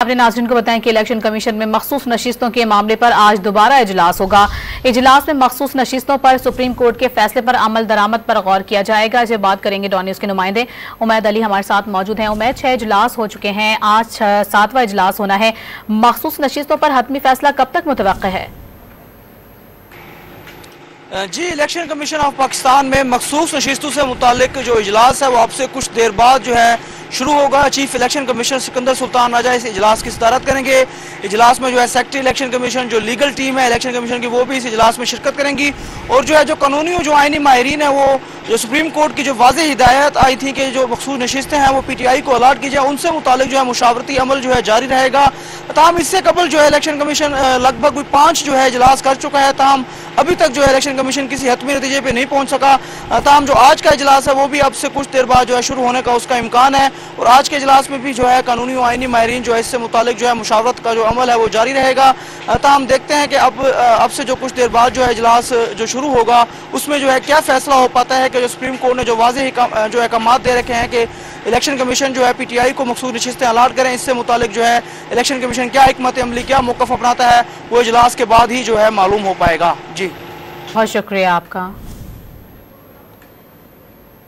अपने नाज़रीन को बताएं कि इलेक्शन कमीशन में मखसूस नशिस्तों के मामले पर आज दोबारा इजलास होगा। इजलास में मखसूस नशिस्तों पर सुप्रीम कोर्ट के फैसले पर अमल दरामद पर गौर किया जाएगा। इसे बात करेंगे डॉन न्यूज़ के नुमाइंदे उमैद अली हमारे साथ मौजूद हैं। उमैद, 6 इजलास हो चुके हैं, आज 7वां इजलास होना है। मखसूस नशिस्तों पर हतमी फैसला कब तक मुतवक्किल है? जी, इलेक्शन कमीशन ऑफ पाकिस्तान में मखसूस नशिस्तों से मुतालिक जो इजलास है वो आपसे कुछ देर बाद जो है शुरू होगा। Chief election commissioner Sikandar Sultan Raja इस इजलास की सदारत करेंगे। इजलास में जो है सेक्रेटरी इलेक्शन कमीशन, जो लीगल टीम है इलेक्शन कमीशन की, वो भी इस इजलास में शिरकत करेंगी। और जो है जो कानूनी और जो आइनी माहिरीन है, वो जो सुप्रीम कोर्ट की जो वाज़ेह हिदायत आई थी कि जो मखसूस नशिस्तें हैं वो PTI को अलाट की जाए, उनसे मुतालिक जो है मुशावरती अमल जो है जारी रहेगा। ताहम इससे कबल जो है इलेक्शन कमीशन लगभग 5 जो है इजलास कर चुका है, ताहम अभी तक जो है इलेक्शन कमीशन किसी हतमी नतीजे पे नहीं पहुंच सका। ताहम जो आज का इजलास है वो भी अब से कुछ देर बाद जो है शुरू होने का उसका इम्कान है। और आज के इजलास में भी जो है कानूनी और आइनी माहिरीन जो है इससे मुतालिक जो है मुशावरत का जो अमल है वो जारी रहेगा। ताहम देखते हैं कि अब से जो कुछ देर बाद जो है इजलास जो शुरू होगा उसमें जो है क्या फैसला हो पाता है कि जो सुप्रीम कोर्ट ने जो वाज़ेह जो अहकाम दे रखे हैं कि इलेक्शन कमीशन जो है PTI को मखसूस नशिस्तें अलाट करें, इससे मुतालिक जो है इलेक्शन कमीशन क्या हिकमत अमली, क्या मौक़िफ़ अपनाता है, वो इजलास के बाद ही जो है मालूम हो पाएगा। जी, बहुत शुक्रिया आपका।